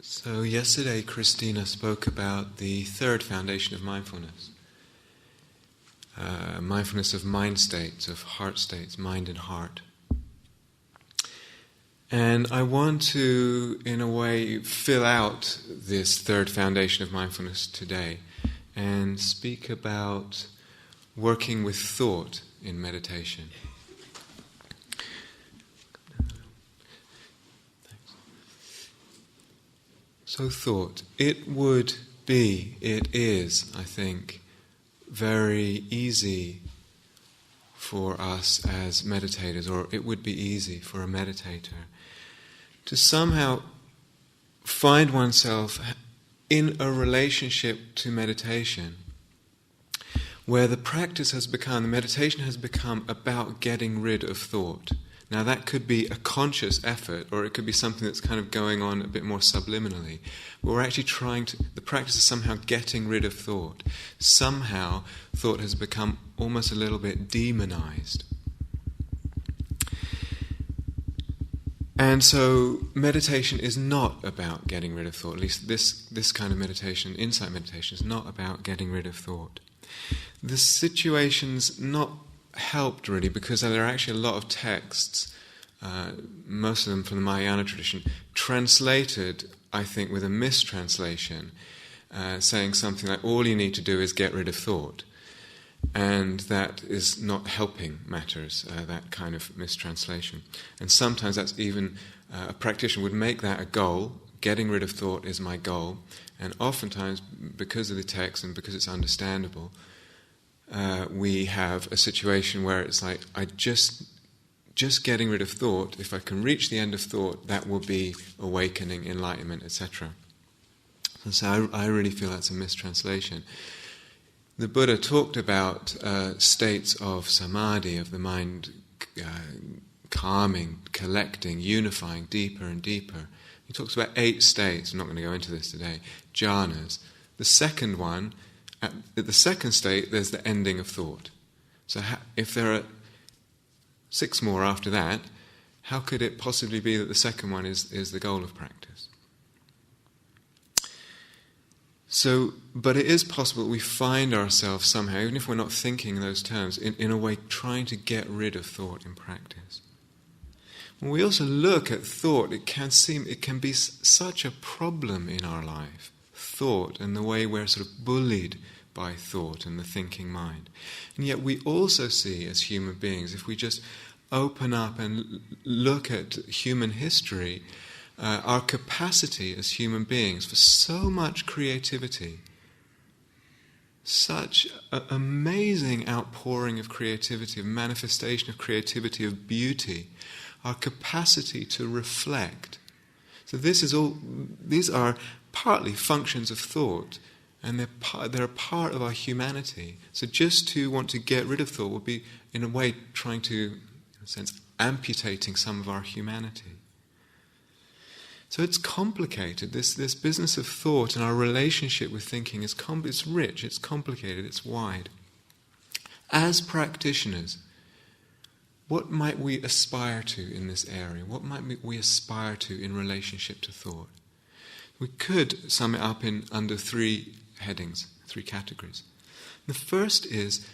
So yesterday Christina spoke about the third foundation of mindfulness. Mindfulness of mind states, of heart states, mind and heart. And I want to, in a way, fill out this third foundation of mindfulness today and speak about working with thought in meditation. So thought, it is, I think, very easy for us as meditators, or it would be easy for a meditator, to somehow find oneself in a relationship to meditation where the meditation has become about getting rid of thought. Now that could be a conscious effort, or it could be something that's kind of going on a bit more subliminally. But we're actually the practice is somehow getting rid of thought. Somehow thought has become almost a little bit demonized. And so meditation is not about getting rid of thought. At least this kind of meditation, insight meditation, is not about getting rid of thought. The situation's not helped really because there are actually a lot of texts, most of them from the Mahayana tradition, translated, I think, with a mistranslation, saying something like, all you need to do is get rid of thought. And that is not helping matters, that kind of mistranslation. And sometimes that's even, a practitioner would make that a goal, getting rid of thought is my goal, and oftentimes, because of the text and because it's understandable, we have a situation where it's like, just getting rid of thought, if I can reach the end of thought, that will be awakening, enlightenment, etc. And so I really feel that's a mistranslation. The Buddha talked about states of samadhi, of the mind calming, collecting, unifying deeper and deeper. He talks about 8 states. I'm not going to go into this today. Jhanas. The second one, at the second state, there's the ending of thought. So if there are 6 more after that, how could it possibly be that the second one is the goal of practice? So, but it is possible that we find ourselves somehow, even if we're not thinking in those terms, in a way trying to get rid of thought in practice. When we also look at thought, it can be such a problem in our life. Thought and the way we're sort of bullied by thought and the thinking mind. And yet we also see as human beings, if we just open up and look at human history, our capacity as human beings for so much creativity, such an amazing outpouring of creativity, of manifestation of creativity, of beauty, our capacity to reflect. So these are partly functions of thought, and they're a part of our humanity. So just to want to get rid of thought would be, in a way, trying to, in a sense, amputating some of our humanity. So it's complicated. This business of thought and our relationship with thinking is it's rich, it's complicated, it's wide. As practitioners, what might we aspire to in this area? What might we aspire to in relationship to thought? We could sum it up under 3 headings, 3 categories. The first is,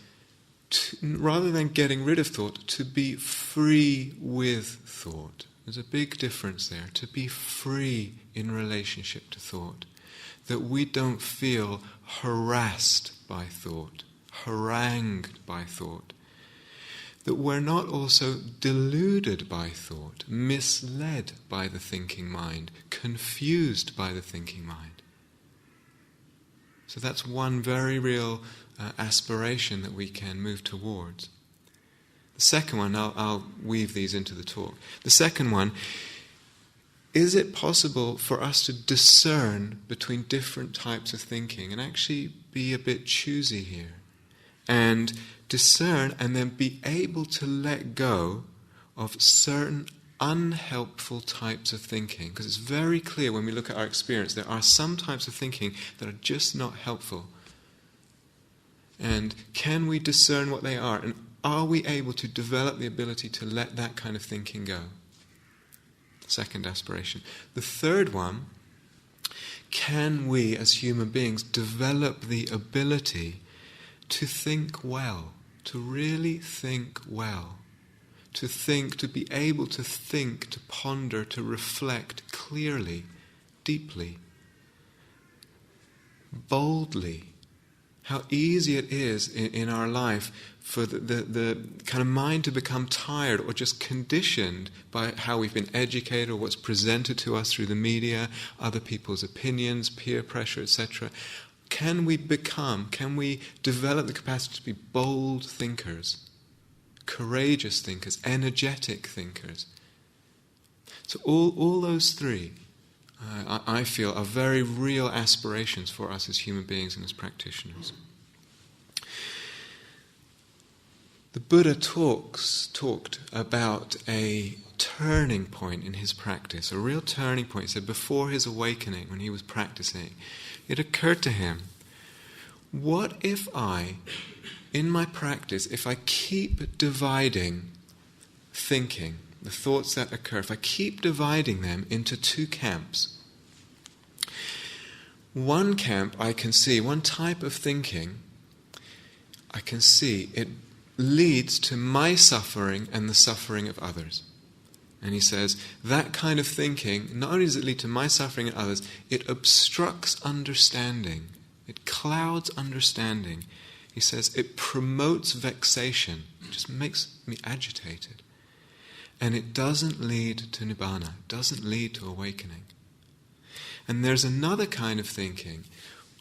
rather than getting rid of thought, to be free with thought. There's a big difference there, to be free in relationship to thought. That we don't feel harassed by thought, harangued by thought. That we're not also deluded by thought, misled by the thinking mind, confused by the thinking mind. So that's one very real aspiration that we can move towards. The second one, I'll weave these into the talk. The second one, is it possible for us to discern between different types of thinking and actually be a bit choosy here? And discern and then be able to let go of certain unhelpful types of thinking. Because it's very clear when we look at our experience, there are some types of thinking that are just not helpful. And can we discern what they are? And are we able to develop the ability to let that kind of thinking go? Second aspiration. The third one can we as human beings develop the ability to think well, to really think well, to be able to think, to ponder, to reflect clearly, deeply, boldly. How easy it is in our life for the kind of mind to become tired or just conditioned by how we've been educated or what's presented to us through the media, other people's opinions, peer pressure, etc. Can we develop the capacity to be bold thinkers, courageous thinkers, energetic thinkers? So all those three, I feel, are very real aspirations for us as human beings and as practitioners. The Buddha talked about a turning point in his practice, a real turning point. He said before his awakening, when he was practicing, it occurred to him, what if in my practice, if I keep dividing thinking, the thoughts that occur, if I keep dividing them into two camps. One camp I can see, one type of thinking, I can see it leads to my suffering and the suffering of others. And he says, that kind of thinking, not only does it lead to my suffering and others, it obstructs understanding. It clouds understanding. He says, it promotes vexation. It just makes me agitated. And it doesn't lead to nibbana, it doesn't lead to awakening. And there's another kind of thinking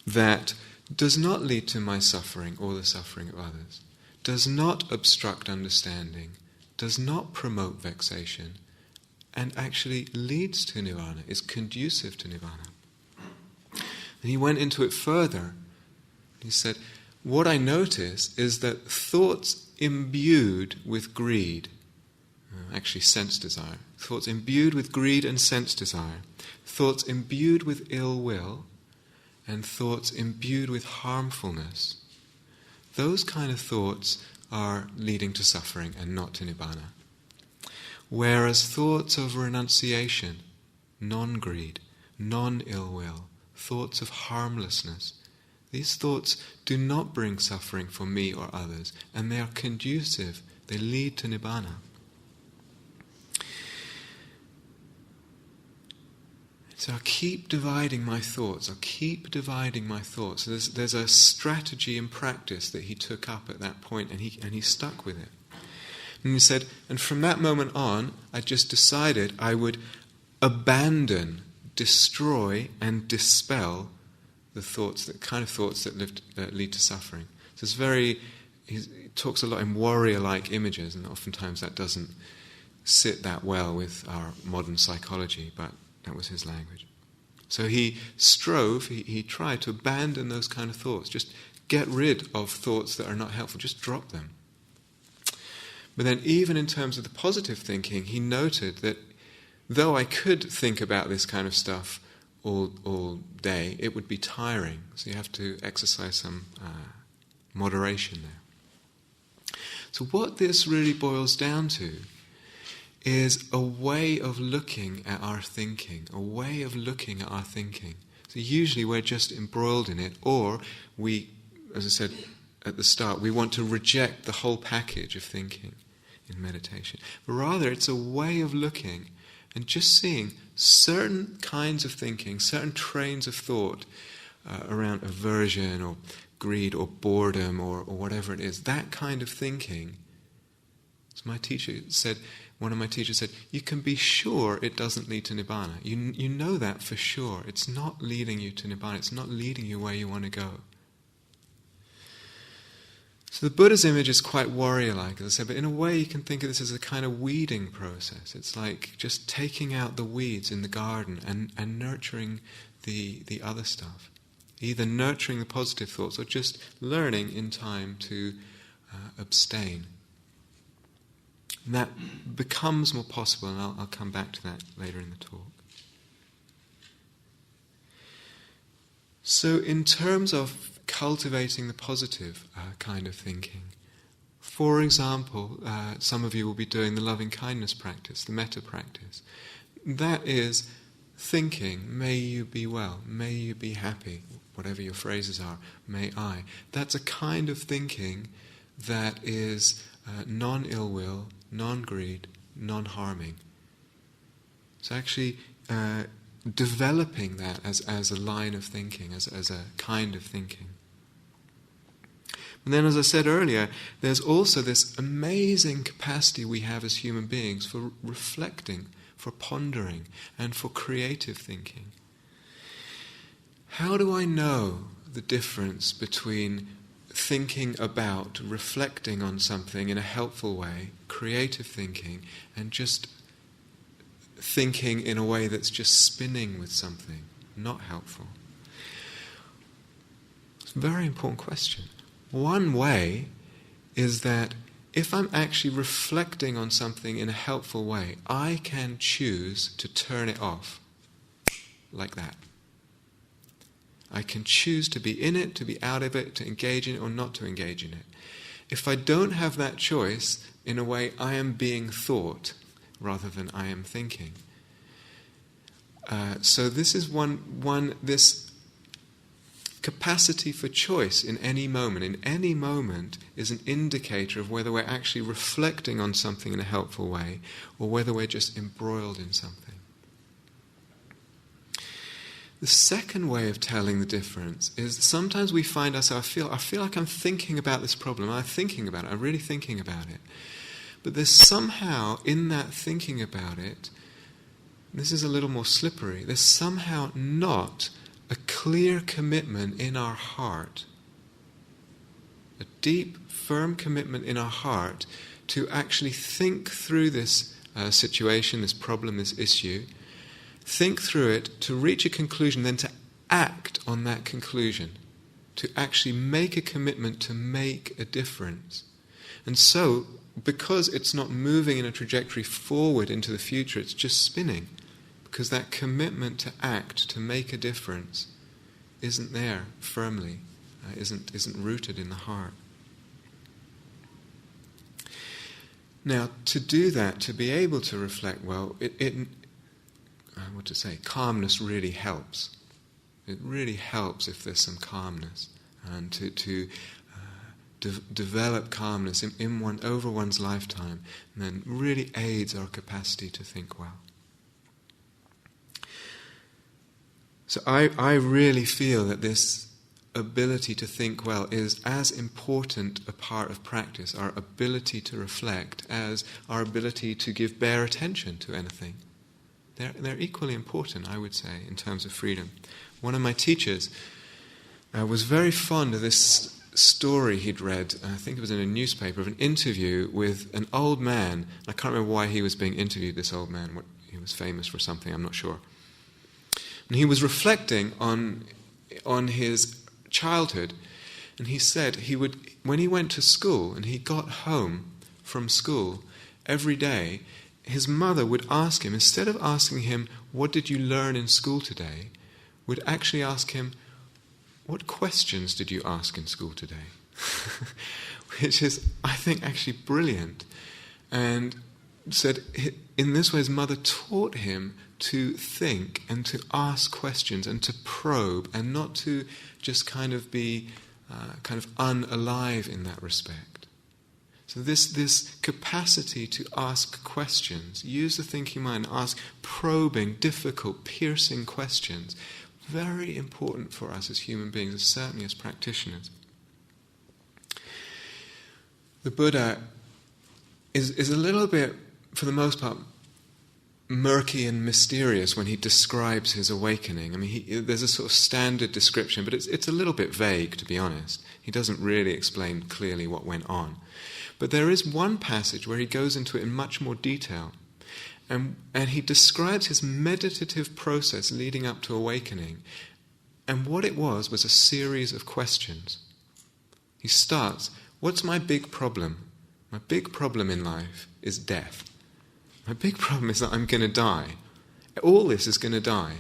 that does not lead to my suffering or the suffering of others, does not obstruct understanding, does not promote vexation, and actually leads to nirvana, is conducive to nirvana. And he went into it further. He said, what I notice is that thoughts imbued with greed, actually sense desire, thoughts imbued with greed and sense desire, thoughts imbued with ill will, and thoughts imbued with harmfulness, those kind of thoughts are leading to suffering and not to nibbana. Whereas thoughts of renunciation, non-greed, non-ill will, thoughts of harmlessness, these thoughts do not bring suffering for me or others, and they are conducive, they lead to nibbana. So I'll keep dividing my thoughts. So there's a strategy in practice that he took up at that point, and he stuck with it. And he said, and from that moment on, I just decided I would abandon, destroy, and dispel the thoughts, the kind of thoughts that lead to suffering. So he talks a lot in warrior-like images, and oftentimes that doesn't sit that well with our modern psychology, but that was his language. So he tried to abandon those kind of thoughts. Just get rid of thoughts that are not helpful. Just drop them. But then even in terms of the positive thinking, he noted that though I could think about this kind of stuff all day, it would be tiring. So you have to exercise some moderation there. So what this really boils down to is a way of looking at our thinking, So usually we're just embroiled in it, or we, as I said at the start, we want to reject the whole package of thinking in meditation. But rather it's a way of looking and just seeing certain kinds of thinking, certain trains of thought around aversion or greed or boredom or whatever it is, that kind of thinking. As one of my teachers said, you can be sure it doesn't lead to nibbana. You know that for sure. It's not leading you to nibbana. It's not leading you where you want to go. So the Buddha's image is quite warrior-like, as I said, but in a way you can think of this as a kind of weeding process. It's like just taking out the weeds in the garden and nurturing the other stuff. Either nurturing the positive thoughts or just learning in time to abstain. And that becomes more possible, and I'll come back to that later in the talk. So in terms of cultivating the positive kind of thinking, for example, some of you will be doing the loving kindness practice, the metta practice. That is thinking, may you be well, may you be happy, whatever your phrases are, may I. That's a kind of thinking that is non-ill will, non-greed, non-harming. It's actually developing that as a line of thinking, as a kind of thinking. And then, as I said earlier, there's also this amazing capacity we have as human beings for reflecting, for pondering, and for creative thinking. How do I know the difference between thinking about, reflecting on something in a helpful way, creative thinking, and just thinking in a way that's just spinning with something, not helpful? It's a very important question. One way is that if I'm actually reflecting on something in a helpful way, I can choose to turn it off, like that. I can choose to be in it, to be out of it, to engage in it or not to engage in it. If I don't have that choice, in a way I am being thought rather than I am thinking. So this is this capacity for choice in any moment is an indicator of whether we're actually reflecting on something in a helpful way or whether we're just embroiled in something. The second way of telling the difference is sometimes we find ourselves, I feel like I'm thinking about this problem, I'm really thinking about it. But there's somehow in that thinking about it, this is a little more slippery, there's somehow not a clear commitment in our heart, a deep, firm commitment in our heart to actually think through this situation, this problem, this issue, think through it, to reach a conclusion, then to act on that conclusion, to actually make a commitment to make a difference. And so, because it's not moving in a trajectory forward into the future, it's just spinning. Because that commitment to act, to make a difference, isn't there firmly, isn't rooted in the heart. Now, to do that, to be able to reflect well, calmness really helps. It really helps if there's some calmness, and to develop calmness over one's lifetime, and then really aids our capacity to think well. So I really feel that this ability to think well is as important a part of practice, our ability to reflect, as our ability to give bare attention to anything. They're equally important, I would say, in terms of freedom. One of my teachers was very fond of this story he'd read, I think it was in a newspaper, of an interview with an old man. I can't remember why he was being interviewed, this old man. He was famous for something, I'm not sure. And he was reflecting on his childhood, and he said when he went to school and he got home from school every day, his mother would ask him, instead of asking him, what did you learn in school today, would actually ask him, what questions did you ask in school today? Which is, I think, actually brilliant. And said, in this way, his mother taught him to think and to ask questions and to probe, and not to just kind of be unalive in that respect. So this capacity to ask questions, use the thinking mind, ask probing, difficult, piercing questions, very important for us as human beings, and certainly as practitioners. The Buddha is a little bit, for the most part, murky and mysterious when he describes his awakening. I mean, there's a sort of standard description, but it's a little bit vague, to be honest. He doesn't really explain clearly what went on. But there is one passage where he goes into it in much more detail, and he describes his meditative process leading up to awakening. And what it was a series of questions. He starts, what's my big problem? My big problem in life is death. My big problem is that I'm going to die. All this is going to die.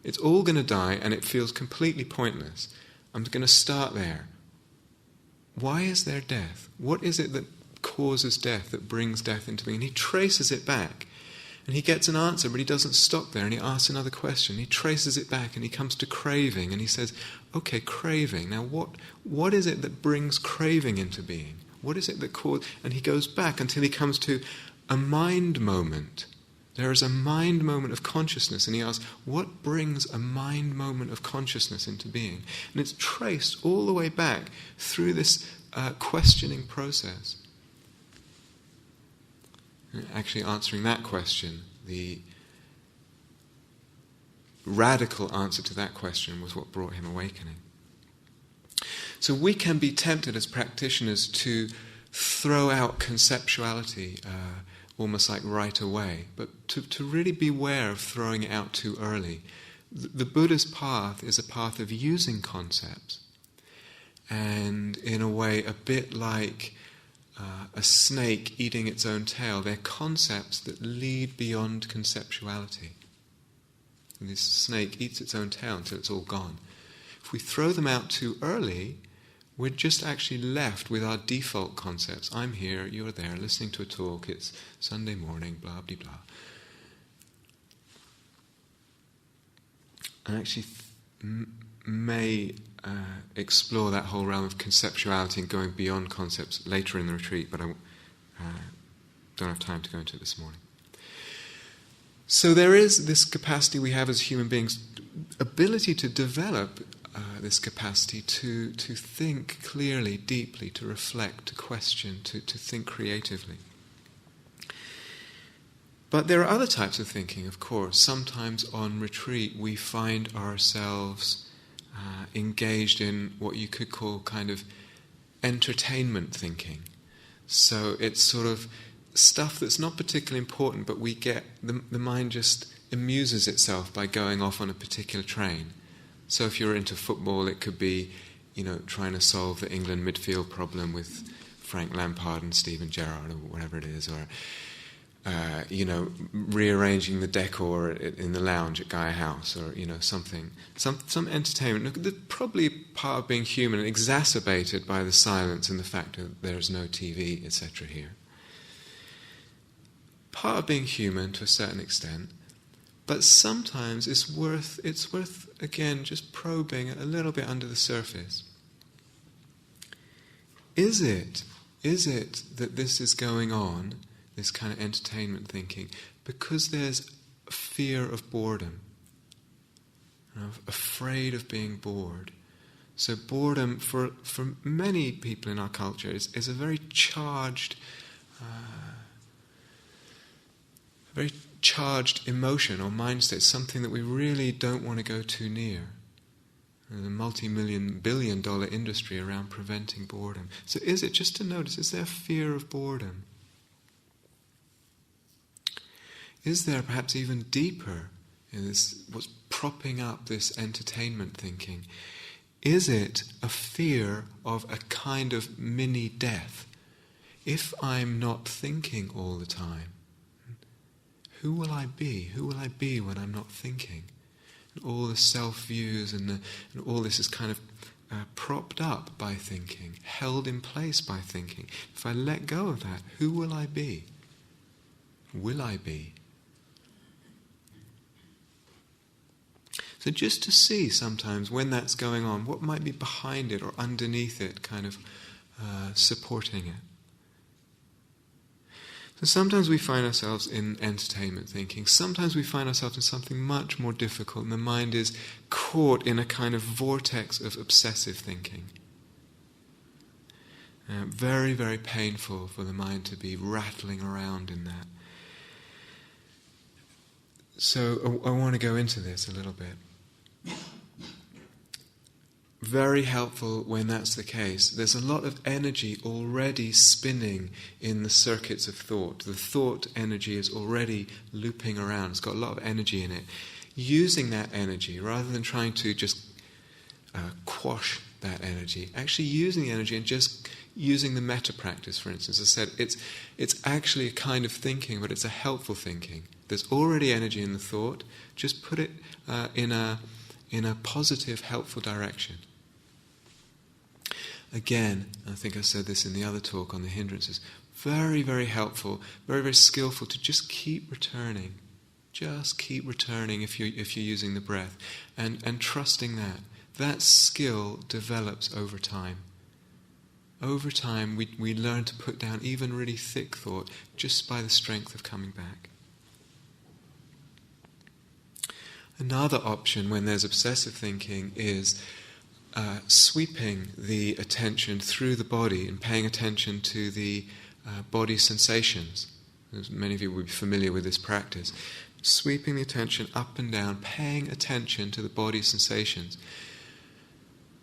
It's all going to die, and it feels completely pointless. I'm going to start there. Why is there death? What is it that causes death, that brings death into being? And he traces it back. And he gets an answer, but he doesn't stop there, and he asks another question. He traces it back, and he comes to craving, and he says, okay, craving. Now what is it that brings craving into being? What is it that causes... And he goes back until he comes to a mind moment. There is a mind moment of consciousness, and he asks, what brings a mind moment of consciousness into being? And it's traced all the way back through this questioning process. Actually answering that question, the radical answer to that question was what brought him awakening. So we can be tempted as practitioners to throw out conceptuality almost like right away, but to really beware of throwing it out too early. The Buddha's path is a path of using concepts, and in a way a bit like a snake eating its own tail. They're concepts that lead beyond conceptuality. And this snake eats its own tail until it's all gone. If we throw them out too early, we're just actually left with our default concepts. I'm here, you're there, listening to a talk, it's Sunday morning, blah, blah, blah. And actually may explore that whole realm of conceptuality and going beyond concepts later in the retreat, but I don't have time to go into it this morning. So there is this capacity we have as human beings, ability to develop this capacity to think clearly, deeply, to reflect, to question, to think creatively. But there are other types of thinking, of course. Sometimes on retreat we find ourselves engaged in what you could call kind of entertainment thinking. So it's sort of stuff that's not particularly important, but we get the mind just amuses itself by going off on a particular train. So if you're into football, it could be, trying to solve the England midfield problem with Frank Lampard and Steven Gerrard or whatever it is, or rearranging the decor in the lounge at Gaia House, or something, some entertainment. Look, probably part of being human, exacerbated by the silence and the fact that there's no TV, etc. here. Part of being human to a certain extent, but sometimes it's worth again just probing a little bit under the surface. Is it that this is going on, this kind of entertainment thinking, because there's a fear of boredom, afraid of being bored? So boredom for many people in our culture is a very charged emotion or mind state, something that we really don't want to go too near. There's a multi-billion-dollar industry around preventing boredom. So is it, just to notice, is there fear of boredom? Is there perhaps even deeper in this, what's propping up this entertainment thinking? Is it a fear of a kind of mini-death? If I'm not thinking all the time, who will I be? Who will I be when I'm not thinking? And all the self-views and all this is kind of propped up by thinking, held in place by thinking. If I let go of that, who will I be? Will I be? So just to see sometimes when that's going on, what might be behind it or underneath it, kind of supporting it. So sometimes we find ourselves in entertainment thinking. Sometimes we find ourselves in something much more difficult, and the mind is caught in a kind of vortex of obsessive thinking. Very, very painful for the mind to be rattling around in that. So I want to go into this a little bit. Very helpful when that's the case. There's a lot of energy already spinning in the circuits of thought. The thought energy is already looping around. It's got a lot of energy in it. Using that energy, rather than trying to just quash that energy, actually using the energy and just using the metta practice, for instance. As I said, it's actually a kind of thinking, but it's a helpful thinking. There's already energy in the thought. Just put it in a positive, helpful direction. Again, I think I said this in the other talk on the hindrances, very, very helpful, very, very skillful to just keep returning. Just keep returning if you're using the breath, and trusting that skill develops over time. Over time, we learn to put down even really thick thought just by the strength of coming back. Another option when there's obsessive thinking is sweeping the attention through the body and paying attention to the body sensations. As many of you will be familiar with this practice. Sweeping the attention up and down, paying attention to the body sensations.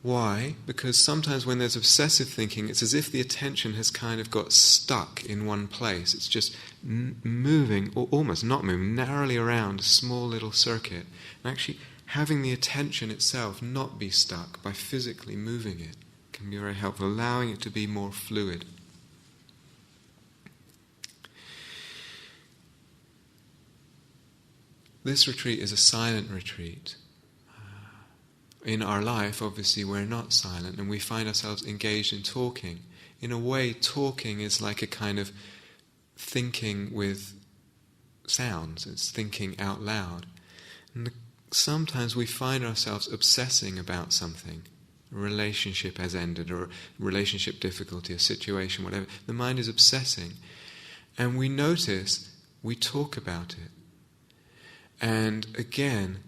Why? Because sometimes when there's obsessive thinking, it's as if the attention has kind of got stuck in one place. It's just moving, or almost not moving, narrowly around a small little circuit. And actually having the attention itself not be stuck by physically moving it can be very helpful, allowing it to be more fluid. This retreat is a silent retreat. In our life, obviously, we're not silent, and we find ourselves engaged in talking. In a way, talking is like a kind of thinking with sounds. It's thinking out loud. And sometimes we find ourselves obsessing about something. A relationship has ended, or a relationship difficulty, a situation, whatever. The mind is obsessing. And we notice, we talk about it. And again,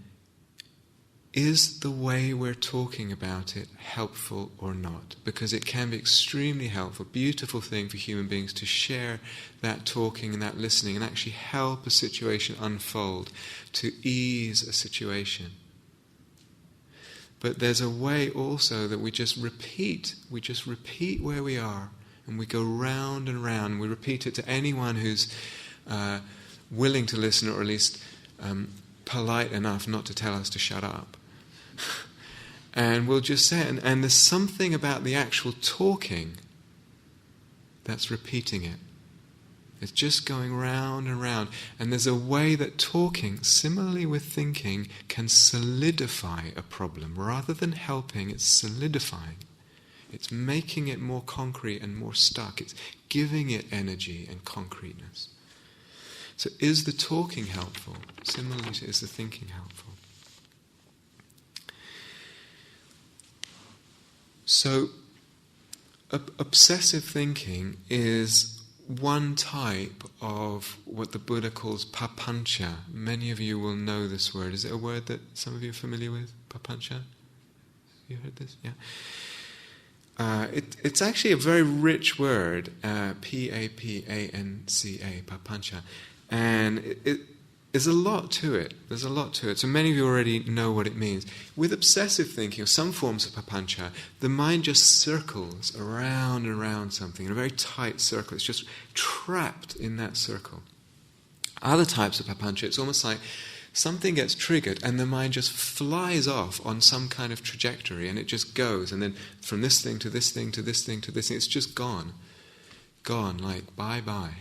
is the way we're talking about it helpful or not? Because it can be extremely helpful, beautiful thing for human beings to share that talking and that listening and actually help a situation unfold, to ease a situation. But there's a way also that we just repeat where we are, and we go round and round. We repeat it to anyone who's willing to listen, or at least polite enough not to tell us to shut up. And we'll just say it. And there's something about the actual talking that's repeating it. It's just going round and round. And there's a way that talking, similarly with thinking, can solidify a problem. Rather than helping, it's solidifying. It's making it more concrete and more stuck. It's giving it energy and concreteness. So is the talking helpful? Similarly to is the thinking helpful? So obsessive thinking is one type of what the Buddha calls papanca. Many of you will know this word. Is it a word that some of you are familiar with? Papanca? Have you heard this? Yeah. It's actually a very rich word, P-A-P-A-N-C-A, papanca. And there's a lot to it. There's a lot to it. So many of you already know what it means. With obsessive thinking, or some forms of papanca, the mind just circles around and around something in a very tight circle. It's just trapped in that circle. Other types of papanca, it's almost like something gets triggered and the mind just flies off on some kind of trajectory, and it just goes, and then from this thing to this thing to this thing to this thing, it's just gone. Gone, like bye-bye.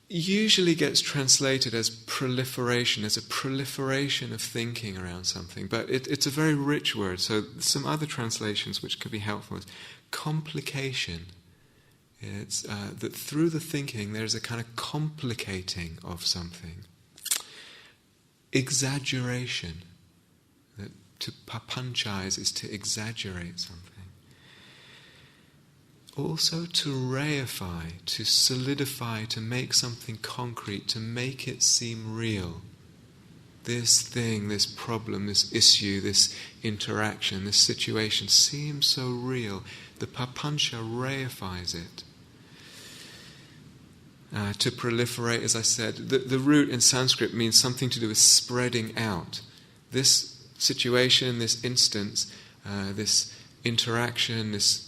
Usually gets translated as proliferation, as a proliferation of thinking around something, but it's a very rich word. So some other translations which could be helpful is complication. It's that through the thinking there's a kind of complicating of something. Exaggeration. That to papanchize is to exaggerate something. Also to reify, to solidify, to make something concrete, to make it seem real. This thing, this problem, this issue, this interaction, this situation seems so real. The papanca reifies it. To proliferate, as I said, the root in Sanskrit means something to do with spreading out. This situation, this instance, this interaction, this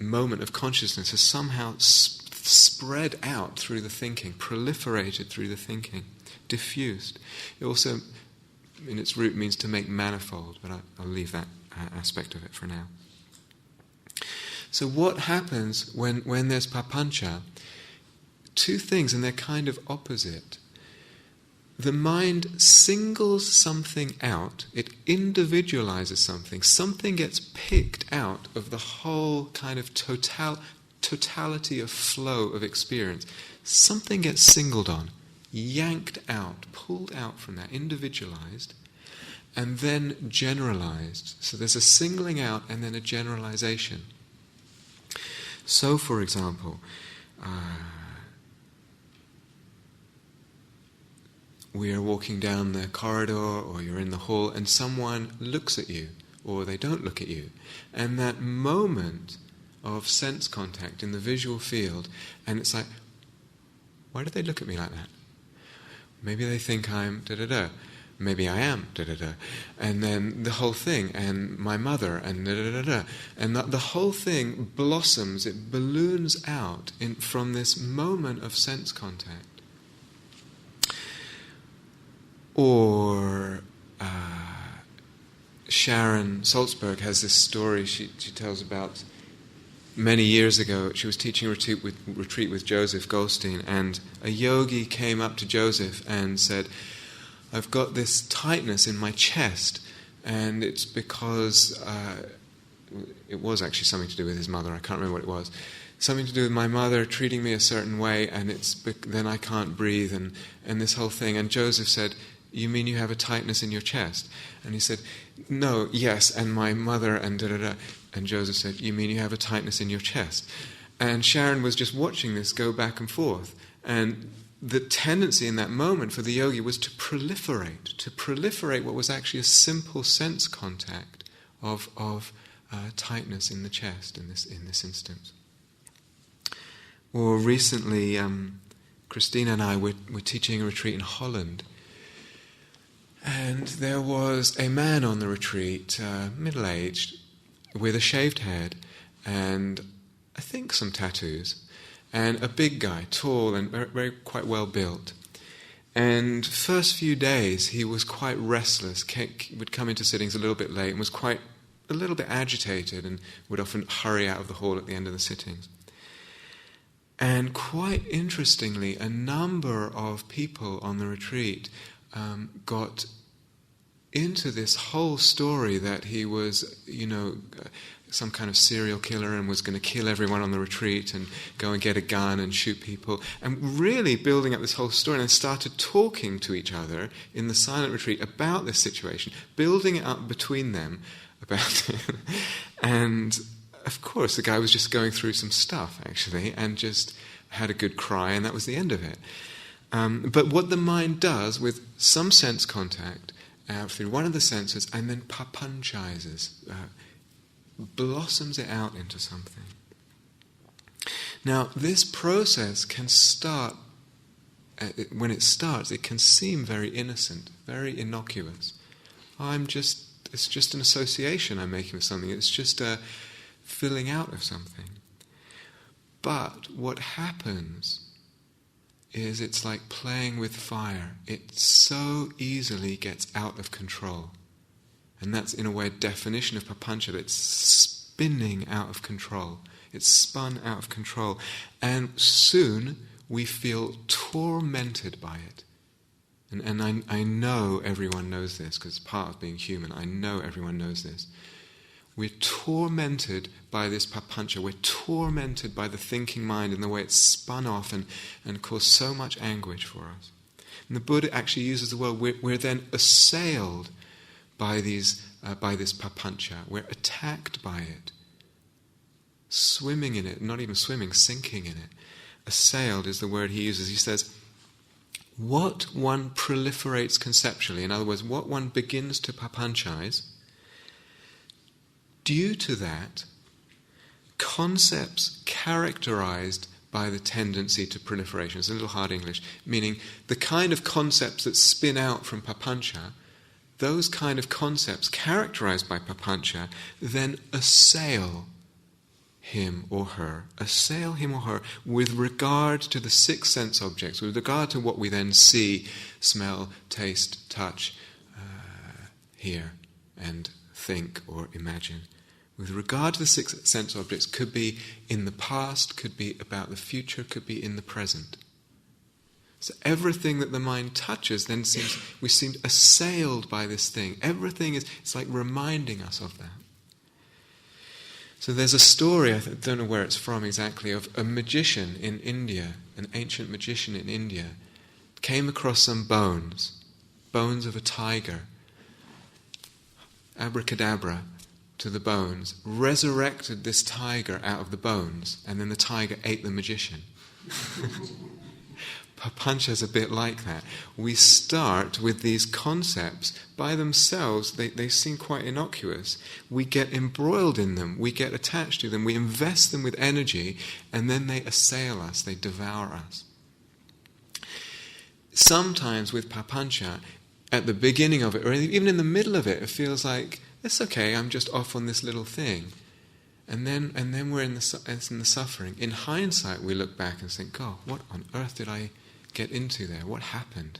moment of consciousness has somehow spread out through the thinking, proliferated through the thinking, diffused. It also, in its root, means to make manifold, but I'll leave that aspect of it for now. So what happens when there's papanca? Two things, and they're kind of opposite. the mind singles something out, it individualizes something, something gets picked out of the whole kind of totality of flow of experience. Something gets singled on, yanked out, pulled out from that, individualized, and then generalized. So there's a singling out and then a generalization. So, for example, we are walking down the corridor or you're in the hall and someone looks at you or they don't look at you. And that moment of sense contact in the visual field, and it's like, why do they look at me like that? Maybe they think I'm da-da-da. Maybe I am da-da-da. And then the whole thing, and my mother, and da-da-da-da. And the whole thing blossoms, it balloons out from this moment of sense contact. Or Sharon Salzberg has this story she tells about many years ago. She was teaching a retreat with Joseph Goldstein, and a yogi came up to Joseph and said, I've got this tightness in my chest, and it's because it was actually something to do with his mother. I can't remember what it was. Something to do with my mother treating me a certain way, and then I can't breathe, and this whole thing. And Joseph said, you mean you have a tightness in your chest? And he said, no, yes, and my mother, and da-da-da. And Joseph said, you mean you have a tightness in your chest? And Sharon was just watching this go back and forth. And the tendency in that moment for the yogi was to proliferate what was actually a simple sense contact of tightness in the chest in this instance. Or recently, Christina and I were teaching a retreat in Holland. And there was a man on the retreat, middle-aged, with a shaved head and I think some tattoos, and a big guy, tall and very quite well built. And first few days he was quite restless, would come into sittings a little bit late and was quite a little bit agitated and would often hurry out of the hall at the end of the sittings. And quite interestingly, a number of people on the retreat got into this whole story that he was, some kind of serial killer and was going to kill everyone on the retreat and go and get a gun and shoot people, and really building up this whole story, and started talking to each other in the silent retreat about this situation, building it up between them about it. And of course the guy was just going through some stuff actually and just had a good cry, and that was the end of it. But what the mind does with some sense contact through one of the senses, and then papanchizes, blossoms it out into something. Now, this process can start, when it starts, it can seem very innocent, very innocuous. It's just an association I'm making with something, it's just a filling out of something. But what happens is it's like playing with fire. It so easily gets out of control. And that's, in a way, a definition of papanca. It's spinning out of control. It's spun out of control. And soon we feel tormented by it. And I know everyone knows this, because it's part of being human. I know everyone knows this. We're tormented by this papanca. We're tormented by the thinking mind and the way it's spun off and caused so much anguish for us. And the Buddha actually uses the word, we're then assailed by this papanca. We're attacked by it. Swimming in it, not even swimming, sinking in it. Assailed is the word he uses. He says, what one proliferates conceptually, in other words, what one begins to papanchize, due to that, concepts characterized by the tendency to proliferation. It's a little hard English, meaning the kind of concepts that spin out from papanca, those kind of concepts characterized by papanca then assail him or her with regard to the six sense objects, with regard to what we then see, smell, taste, touch, hear, and think or imagine. With regard to the six sense objects, could be in the past, could be about the future, could be in the present. So everything that the mind touches then we seem assailed by this thing. Everything it's like reminding us of that. So there's a story, I don't know where it's from exactly, of a magician in India, an ancient magician in India, came across some bones of a tiger. Abracadabra to the bones, resurrected this tiger out of the bones, and then the tiger ate the magician. Papanca is a bit like that. We start with these concepts by themselves. They seem quite innocuous. We get embroiled in them. We get attached to them. We invest them with energy, and then they assail us. They devour us. Sometimes with papanca, at the beginning of it, or even in the middle of it, it feels like, it's okay, I'm just off on this little thing. And then we're in the suffering. In hindsight, we look back and think, God, what on earth did I get into there? What happened?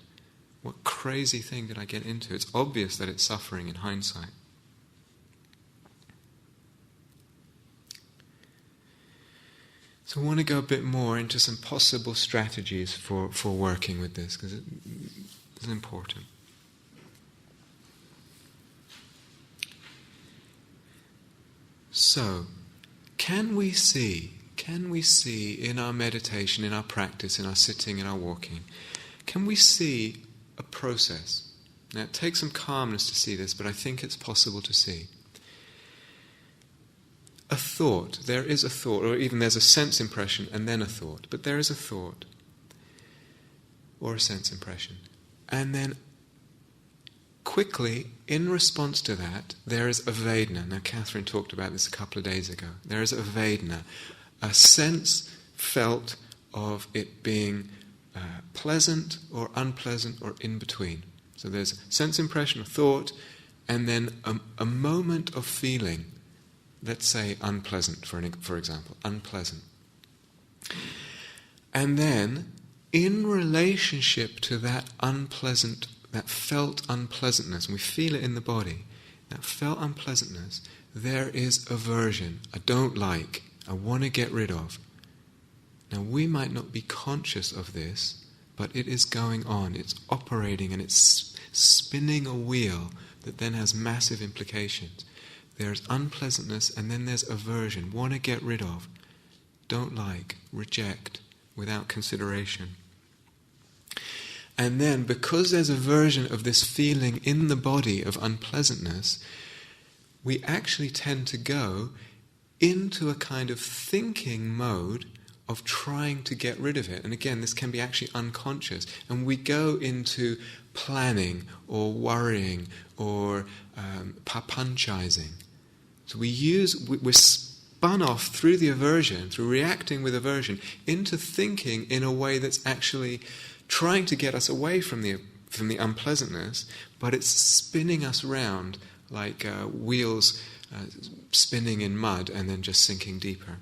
What crazy thing did I get into? It's obvious that it's suffering in hindsight. So I want to go a bit more into some possible strategies for working with this, because it's important. So, can we see in our meditation, in our practice, in our sitting, in our walking, can we see a process? Now it takes some calmness to see this, but I think it's possible to see. A thought, there is a thought, or even there's a sense impression and then a thought, but there is a thought or a sense impression. And then quickly, in response to that, there is a vedana. Now, Catherine talked about this a couple of days ago. There is a vedana, a sense felt of it being pleasant or unpleasant or in between. So there's a sense impression, a thought, and then a moment of feeling. Let's say unpleasant, for example, unpleasant. And then, in relationship to that unpleasant, that felt unpleasantness, and we feel it in the body, that felt unpleasantness, there is aversion. I don't like, I want to get rid of. Now we might not be conscious of this, but it is going on, it's operating, and it's spinning a wheel that then has massive implications. There's unpleasantness, and then there's aversion, want to get rid of, don't like, reject, without consideration. And then, because there's a version of this feeling in the body of unpleasantness, we actually tend to go into a kind of thinking mode of trying to get rid of it. And again, this can be actually unconscious. And we go into planning or worrying or papanchizing. So we're spun off through the aversion, through reacting with aversion, into thinking in a way that's actually trying to get us away from the unpleasantness, but it's spinning us round like wheels spinning in mud and then just sinking deeper.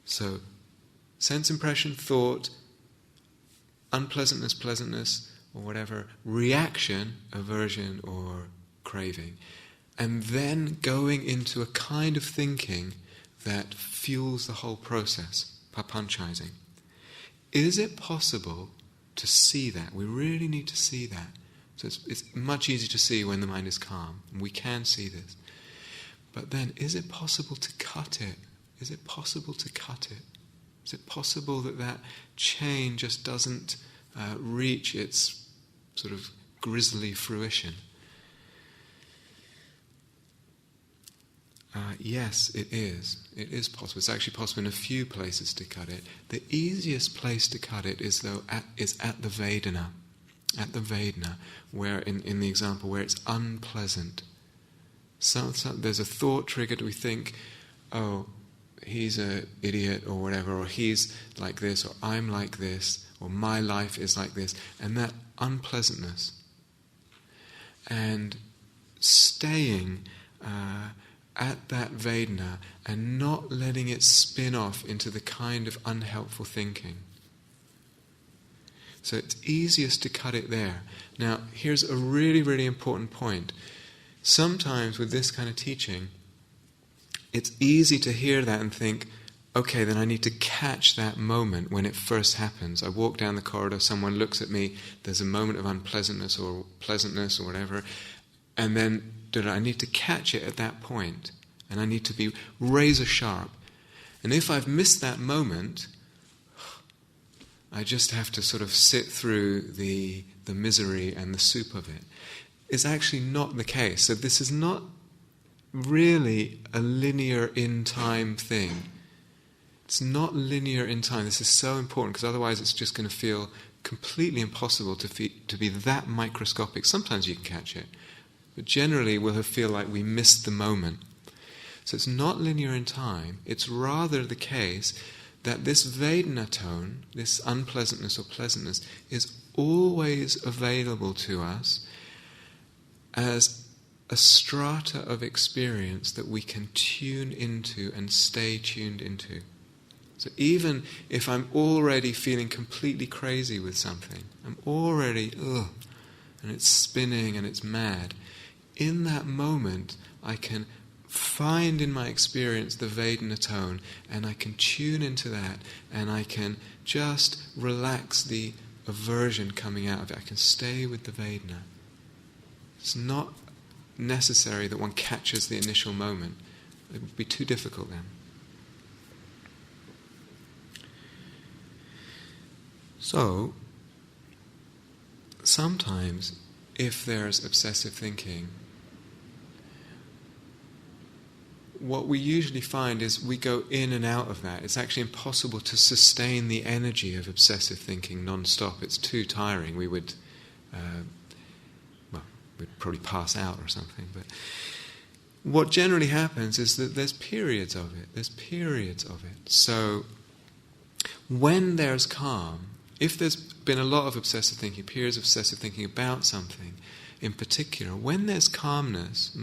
So, sense impression, thought, unpleasantness, pleasantness, or whatever, reaction, aversion or craving, and then going into a kind of thinking that fuels the whole process, papanchizing. Is it possible to see that? We really need to see that. So it's much easier to see when the mind is calm, and we can see this. But then, is it possible to cut it? Is it possible to cut it? Is it possible that chain just doesn't reach its sort of grisly fruition? Yes, it is. It is possible. It's actually possible in a few places to cut it. The easiest place to cut it is at the vedana. At the vedana, where in the example where it's unpleasant. So there's a thought triggered. We think, oh, he's an idiot or whatever, or he's like this, or I'm like this, or my life is like this, and that unpleasantness. And staying at that vedana and not letting it spin off into the kind of unhelpful thinking. So it's easiest to cut it there. Now, here's a really, really important point. Sometimes with this kind of teaching, it's easy to hear that and think, okay, then I need to catch that moment when it first happens. I walk down the corridor, someone looks at me, there's a moment of unpleasantness or pleasantness or whatever, and then I need to catch it at that point, and I need to be razor sharp. And if I've missed that moment, I just have to sort of sit through the misery and the soup of it. It's actually not the case. So this is not really a linear in time thing. It's not linear in time. This is so important, because otherwise it's just going to feel completely impossible to be that microscopic. Sometimes you can catch it, but generally we'll feel like we missed the moment. So it's not linear in time. It's rather the case that this vedana tone, this unpleasantness or pleasantness, is always available to us as a strata of experience that we can tune into and stay tuned into. So even if I'm already feeling completely crazy with something, I'm already, and it's spinning and it's mad, in that moment I can find in my experience the vedana tone, and I can tune into that, and I can just relax the aversion coming out of it. I can stay with the vedana. It's not necessary that one catches the initial moment. It would be too difficult then. So, sometimes if there's obsessive thinking, what we usually find is we go in and out of that. It's actually impossible to sustain the energy of obsessive thinking non-stop. It's too tiring. We would, we'd probably pass out or something. But what generally happens is that there's periods of it. There's periods of it. So when there's calm, if there's been a lot of obsessive thinking, periods of obsessive thinking about something in particular, when there's calmness,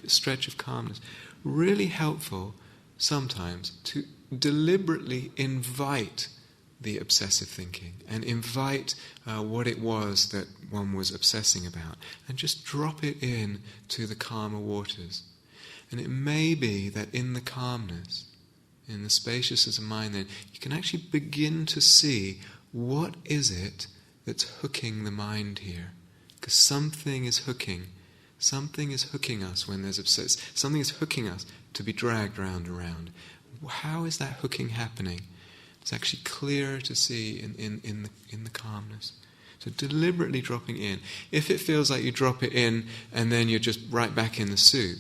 stretch of calmness, really helpful sometimes to deliberately invite the obsessive thinking and invite what it was that one was obsessing about, and just drop it in to the calmer waters. And it may be that in the calmness, in the spaciousness of mind, then you can actually begin to see what is it that's hooking the mind here, because something is hooking. Something is hooking us when there's obsession. Something is hooking us to be dragged round and round. How is that hooking happening? It's actually clearer to see in the calmness. So deliberately dropping in. If it feels like you drop it in and then you're just right back in the soup,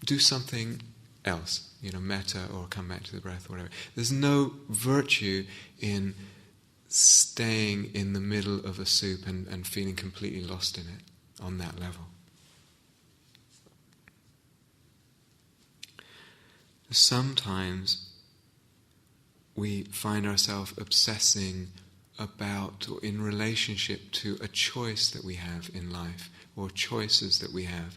do something else. Metta, or come back to the breath, or whatever. There's no virtue in staying in the middle of a soup and feeling completely lost in it on that level. Sometimes we find ourselves obsessing about or in relationship to a choice that we have in life, or choices that we have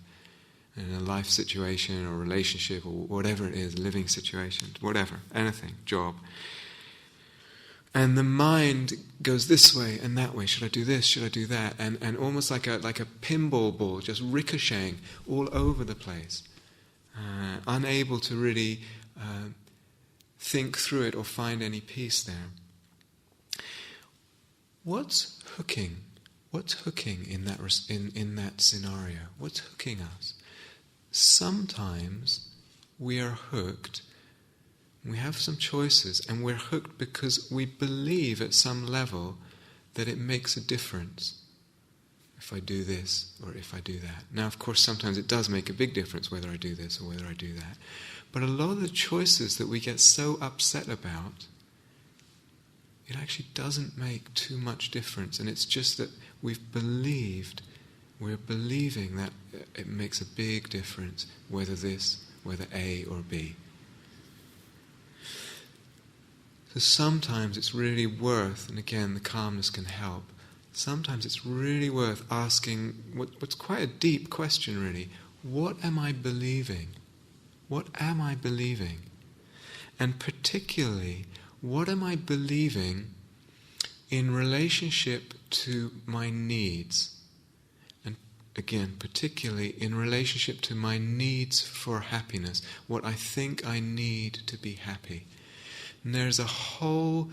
in a life situation or relationship or whatever it is, living situation, whatever, anything, job. And the mind goes this way and that way. Should I do this? Should I do that? And almost like a pinball ball, just ricocheting all over the place, unable to really think through it or find any peace there. What's hooking? What's hooking in that scenario? What's hooking us? Sometimes we are hooked. We have some choices, and we're hooked because we believe at some level that it makes a difference if I do this or if I do that. Now, of course, sometimes it does make a big difference whether I do this or whether I do that. But a lot of the choices that we get so upset about, it actually doesn't make too much difference, and it's just that we're believing that it makes a big difference whether A or B. So sometimes it's really worth, and again the calmness can help, sometimes it's really worth asking what's quite a deep question really. What am I believing? What am I believing? And particularly, what am I believing in relationship to my needs? again, particularly in relationship to my needs for happiness, what I think I need to be happy. And there's a whole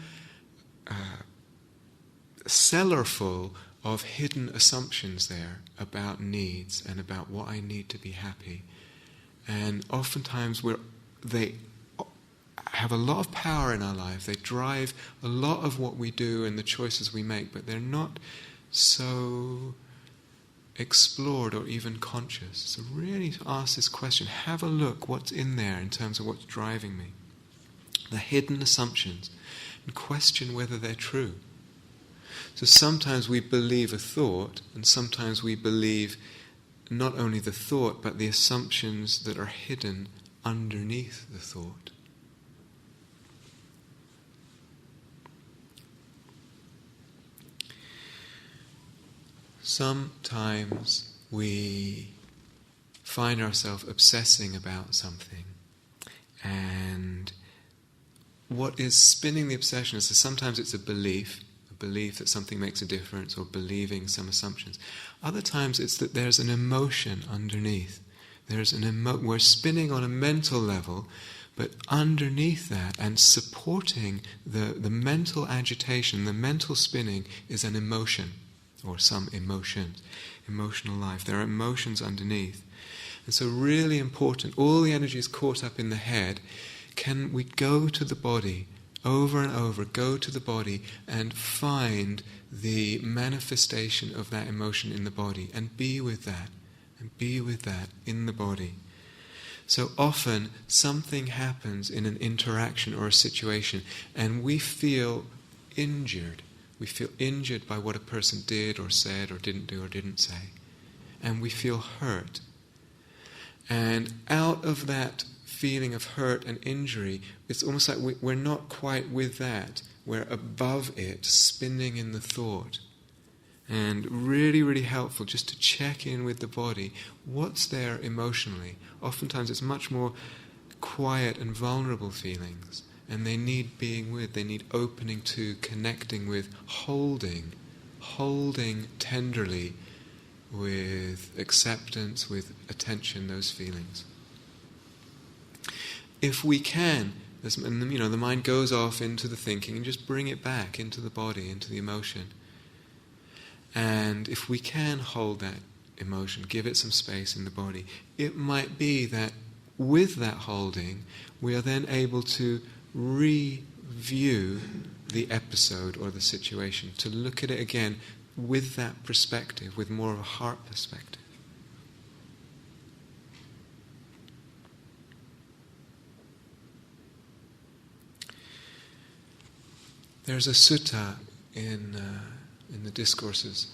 cellar full of hidden assumptions there about needs and about what I need to be happy. And oftentimes they have a lot of power in our life. They drive a lot of what we do and the choices we make, but they're not so explored or even conscious. So really ask this question, have a look what's in there in terms of what's driving me. The hidden assumptions, and question whether they're true. So sometimes we believe a thought, and sometimes we believe not only the thought, but the assumptions that are hidden underneath the thought. Sometimes we find ourselves obsessing about something, and what is spinning the obsession is that sometimes it's a belief that something makes a difference, or believing some assumptions. Other times it's that there's an emotion underneath. We're spinning on a mental level, but underneath that and supporting the mental agitation, the mental spinning, is an emotion, or some emotions, emotional life. There are emotions underneath. And so really important, all the energy is caught up in the head. Can we go to the body, over and over, go to the body and find the manifestation of that emotion in the body, and be with that in the body. So often something happens in an interaction or a situation, and we feel injured. We feel injured by what a person did or said or didn't do or didn't say. And we feel hurt. And out of that feeling of hurt and injury, it's almost like we're not quite with that. We're above it, spinning in the thought. And really, really helpful just to check in with the body. What's there emotionally? Oftentimes it's much more quiet and vulnerable feelings. And they need being with, they need opening to, connecting with, holding tenderly with acceptance, with attention, those feelings. If we can, the mind goes off into the thinking, and just bring it back into the body, into the emotion. And if we can hold that emotion, give it some space in the body, it might be that with that holding, we are then able to review the episode or the situation, to look at it again with that perspective, with more of a heart perspective. There's a sutta in the discourses,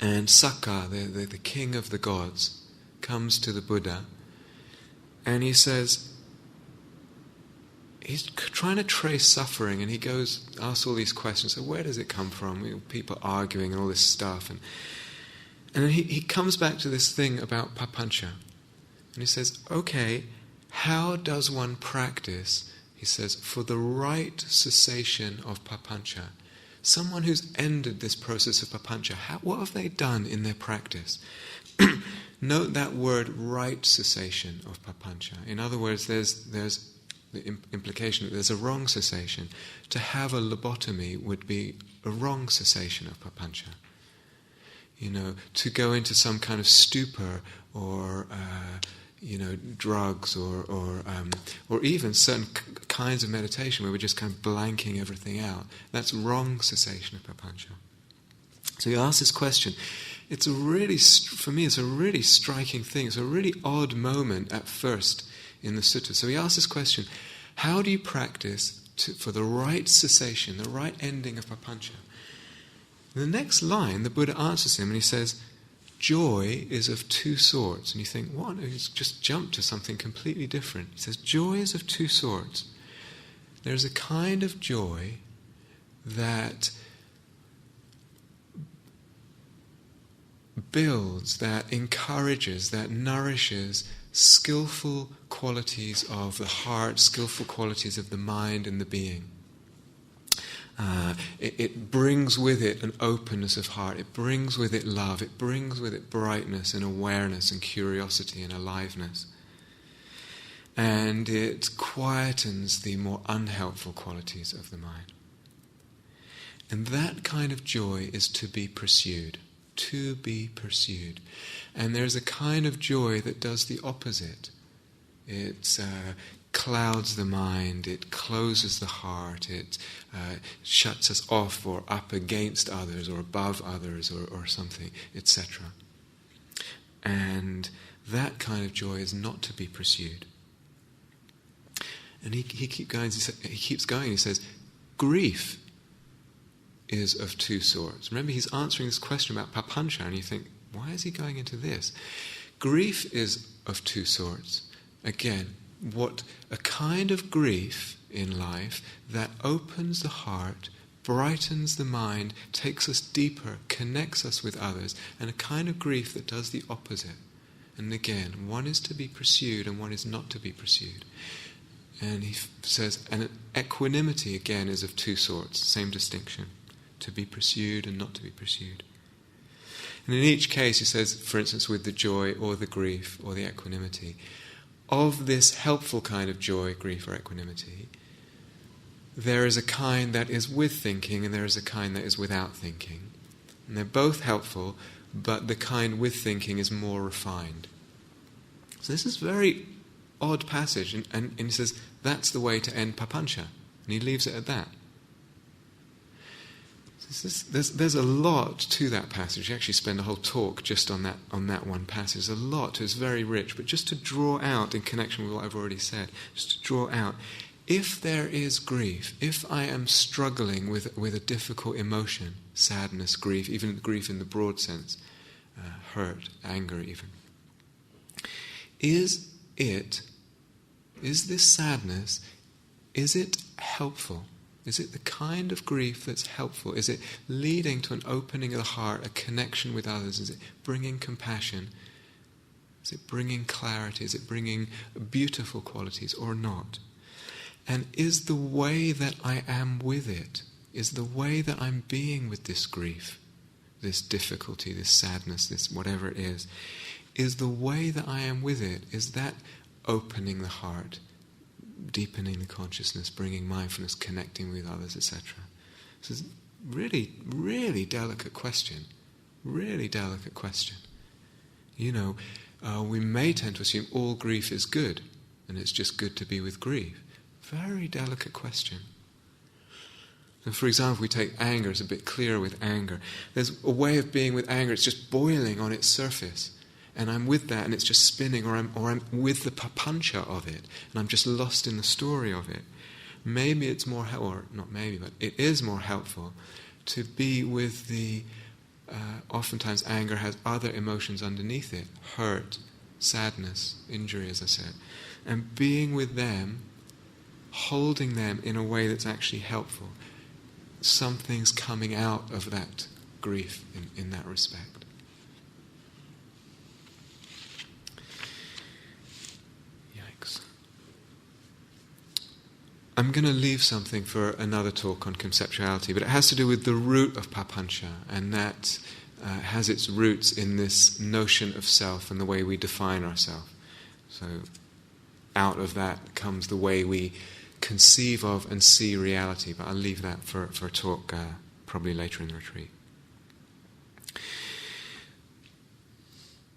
and Sakka, the king of the gods, comes to the Buddha, and he says, he's trying to trace suffering, and he asks all these questions. So where does it come from? People arguing and all this stuff, and then he comes back to this thing about papanca, and he says, okay, how does one practice? He says, for the right cessation of papanca. Someone who's ended this process of papanca, what have they done in their practice? Note that word, right cessation of papanca. In other words, there's the implication that there's a wrong cessation. To have a lobotomy would be a wrong cessation of papanca. To go into some kind of stupor or drugs or even certain kinds of meditation where we're just kind of blanking everything out. That's wrong cessation of papanca. So you ask this question. It's for me, it's a really striking thing. It's a really odd moment at first in the sutta. So he asks this question, how do you practice for the right cessation, the right ending of papanca? In the next line, the Buddha answers him and he says, joy is of two sorts. And you think, what? He's just jumped to something completely different. He says, joy is of two sorts. There's a kind of joy that builds, that encourages, that nourishes skillful qualities of the heart, skillful qualities of the mind and the being. It brings with it an openness of heart. It brings with it love. It brings with it brightness and awareness and curiosity and aliveness. And it quietens the more unhelpful qualities of the mind. And that kind of joy is to be pursued. To be pursued. And there's a kind of joy that does the opposite. It clouds the mind, it closes the heart, it shuts us off or up against others or above others or something, etc. And that kind of joy is not to be pursued. And he keeps going, he says, grief is of two sorts. Remember, he's answering this question about papanca, and you think, why is he going into this? Grief is of two sorts. Again, a kind of grief in life that opens the heart, brightens the mind, takes us deeper, connects us with others, and a kind of grief that does the opposite. And again, one is to be pursued and one is not to be pursued. And he says, and equanimity again is of two sorts, same distinction, to be pursued and not to be pursued. And in each case, he says, for instance, with the joy or the grief or the equanimity, of this helpful kind of joy, grief, or equanimity, there is a kind that is with thinking and there is a kind that is without thinking. And they're both helpful, but the kind with thinking is more refined. So this is a very odd passage, and he says, that's the way to end papanca. And he leaves it at that. There's a lot to that passage. You actually spend a whole talk just on that one passage. There's a lot. It's very rich. But just to draw out, in connection with what I've already said, just to draw out, if there is grief, if I am struggling with a difficult emotion, sadness, grief, even grief in the broad sense, hurt, anger even, is this sadness, is it helpful? Is it the kind of grief that's helpful? Is it leading to an opening of the heart, a connection with others? Is it bringing compassion? Is it bringing clarity? Is it bringing beautiful qualities or not? And is the way that I am with it, is the way that I'm being with this grief, this difficulty, this sadness, this whatever it is the way that I am with it, is that opening the heart, deepening the consciousness, bringing mindfulness, connecting with others, etc. So it's really, really delicate question. Really delicate question. You know, we may tend to assume all grief is good, and it's just good to be with grief. Very delicate question. So for example, we take anger, it's a bit clearer with anger. There's a way of being with anger, it's just boiling on its surface. And I'm with that and it's just spinning, or I'm with the papanca of it, and I'm just lost in the story of it. Maybe it's more, or not maybe, but it is more helpful to be with the, oftentimes anger has other emotions underneath it, hurt, sadness, injury, as I said, and being with them, holding them in a way that's actually helpful. Something's coming out of that grief in that respect. I'm going to leave something for another talk on conceptuality, but it has to do with the root of papanca, and that has its roots in this notion of self and the way we define ourselves. So out of that comes the way we conceive of and see reality, but I'll leave that for a talk probably later in the retreat.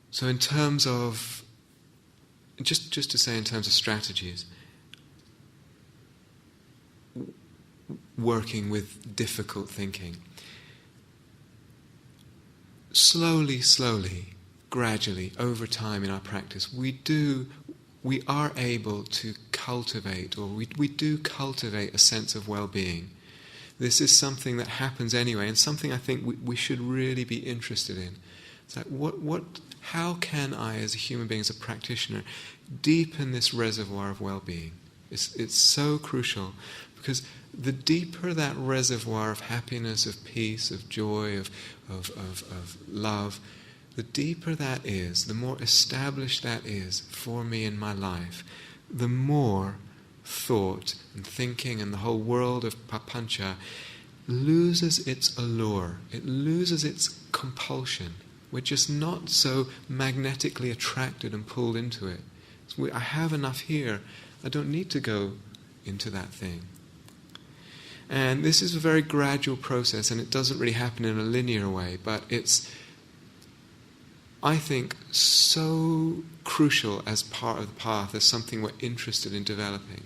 So in terms of, just to say in terms of strategies, working with difficult thinking. Slowly, gradually, over time in our practice, we are able to cultivate, or we do cultivate a sense of well-being. This is something that happens anyway, and something I think we should really be interested in. It's like, how can I, as a human being, as a practitioner, deepen this reservoir of well-being? It's so crucial, because the deeper that reservoir of happiness, of peace, of joy, of love, the deeper that is, the more established that is for me in my life, the more thought and thinking and the whole world of papanca loses its allure, it loses its compulsion. We're just not so magnetically attracted and pulled into it. I have enough here, I don't need to go into that thing. And this is a very gradual process, and it doesn't really happen in a linear way, but it's, I think, so crucial as part of the path, as something we're interested in developing.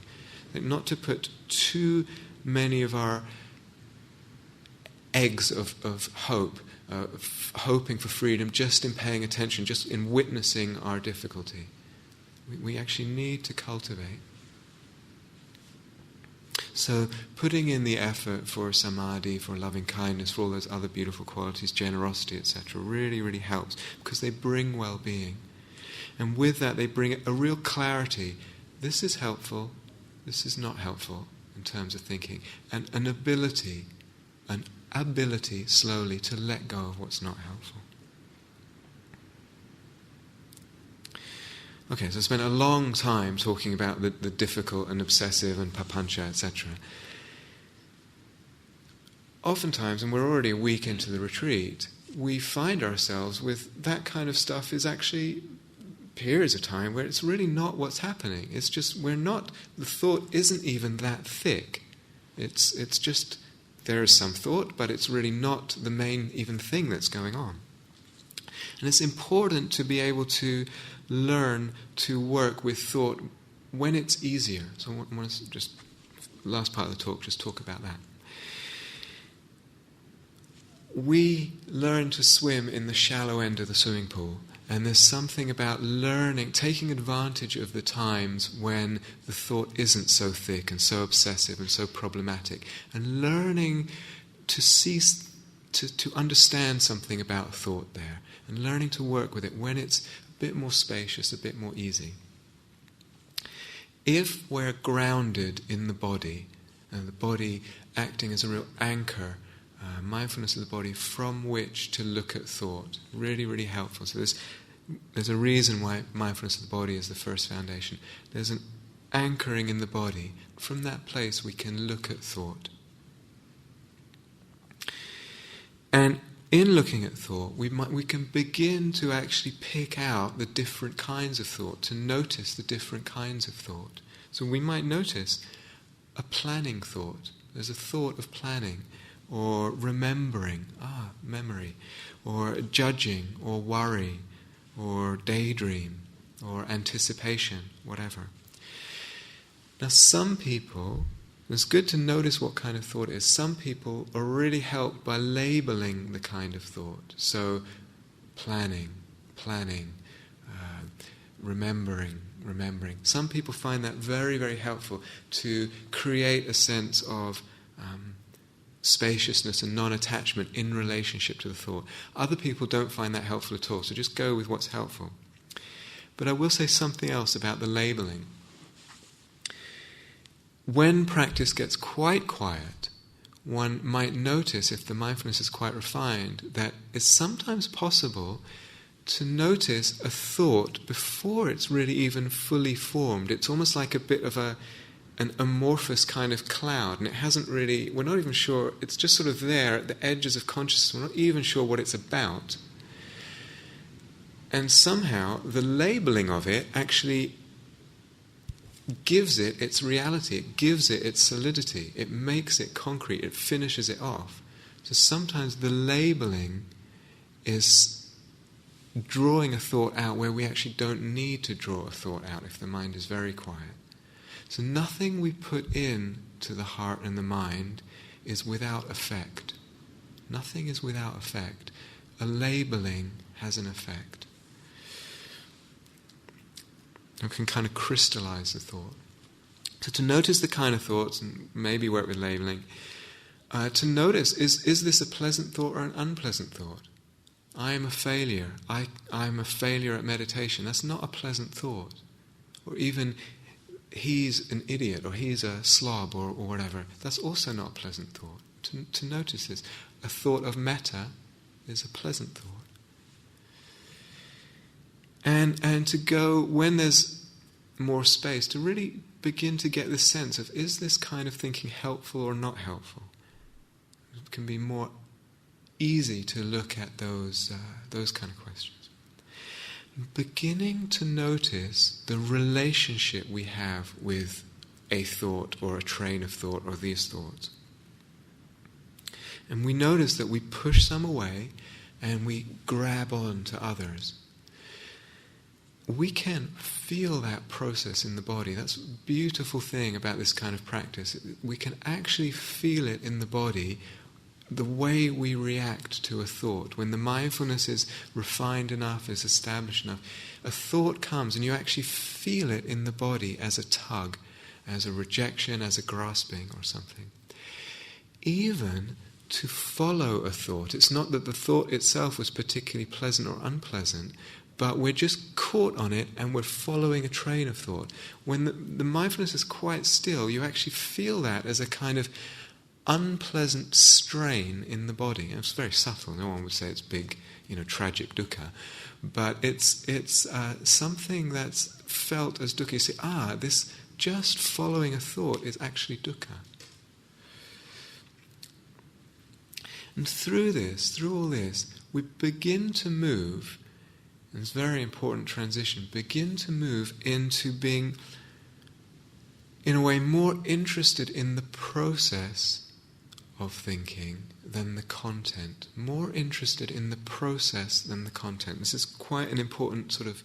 Like not to put too many of our eggs of hope, hoping for freedom, just in paying attention, just in witnessing our difficulty. We actually need to cultivate. So putting in the effort for samadhi, for loving kindness, for all those other beautiful qualities, generosity, etc., really, really helps, because they bring well-being. And with that they bring a real clarity. This is helpful, this is not helpful in terms of thinking. And an ability slowly to let go of what's not helpful. Okay, so I spent a long time talking about the difficult and obsessive and papanca, etc. Oftentimes, and we're already a week into the retreat, we find ourselves with that kind of stuff is actually periods of time where it's really not what's happening. It's just, the thought isn't even that thick. It's just, there is some thought, but it's really not the main even thing that's going on. And it's important to be able to learn to work with thought when it's easier. So I want to just, last part of the talk, just talk about that. We learn to swim in the shallow end of the swimming pool, and there's something about learning, taking advantage of the times when the thought isn't so thick and so obsessive and so problematic, and learning to cease to understand something about thought there, and learning to work with it when it's a bit more spacious, a bit more easy. If we're grounded in the body, and the body acting as a real anchor, mindfulness of the body from which to look at thought, really, really helpful. So there's a reason why mindfulness of the body is the first foundation. There's an anchoring in the body. From that place we can look at thought. And in looking at thought, we can begin to actually pick out the different kinds of thought, to notice the different kinds of thought. So we might notice a planning thought. There's a thought of planning, or remembering, memory, or judging, or worry, or daydream, or anticipation, whatever. Now some people, it's good to notice what kind of thought it is. Some people are really helped by labeling the kind of thought. So planning, remembering. Some people find that very, very helpful to create a sense of spaciousness and non-attachment in relationship to the thought. Other people don't find that helpful at all, so just go with what's helpful. But I will say something else about the labeling. When practice gets quite quiet, one might notice, if the mindfulness is quite refined, that it's sometimes possible to notice a thought before it's really even fully formed. It's almost like a bit of an amorphous kind of cloud, and it hasn't really, we're not even sure, it's just sort of there at the edges of consciousness, we're not even sure what it's about. And somehow the labeling of it actually gives it its reality, it gives it its solidity, it makes it concrete, it finishes it off. So sometimes the labeling is drawing a thought out where we actually don't need to draw a thought out if the mind is very quiet. So nothing we put in to the heart and the mind is without effect. Nothing is without effect. A labeling has an effect. It can kind of crystallize the thought. So to notice the kind of thoughts, and maybe work with labeling, to notice, is this a pleasant thought or an unpleasant thought? I am a failure. I'm a failure at meditation. That's not a pleasant thought. Or even, he's an idiot, or he's a slob, or whatever. That's also not a pleasant thought. To notice this. A thought of metta is a pleasant thought. And to go, when there's more space, to really begin to get this sense of, is this kind of thinking helpful or not helpful? can be more easy to look at those kind of questions. Beginning to notice the relationship we have with a thought or a train of thought or these thoughts. And we notice that we push some away and we grab on to others. We can feel that process in the body. That's a beautiful thing about this kind of practice. We can actually feel it in the body, the way we react to a thought. When the mindfulness is refined enough, is established enough, a thought comes and you actually feel it in the body as a tug, as a rejection, as a grasping or something. Even to follow a thought, it's not that the thought itself was particularly pleasant or unpleasant, but we're just caught on it and we're following a train of thought. When the mindfulness is quite still, you actually feel that as a kind of unpleasant strain in the body. And it's very subtle. No one would say it's big, tragic dukkha. But it's something that's felt as dukkha. You say, this just following a thought is actually dukkha. And through all this, we begin to move, and it's a very important transition, begin to move into being, in a way, more interested in the process of thinking than the content. More interested in the process than the content. This is quite an important sort of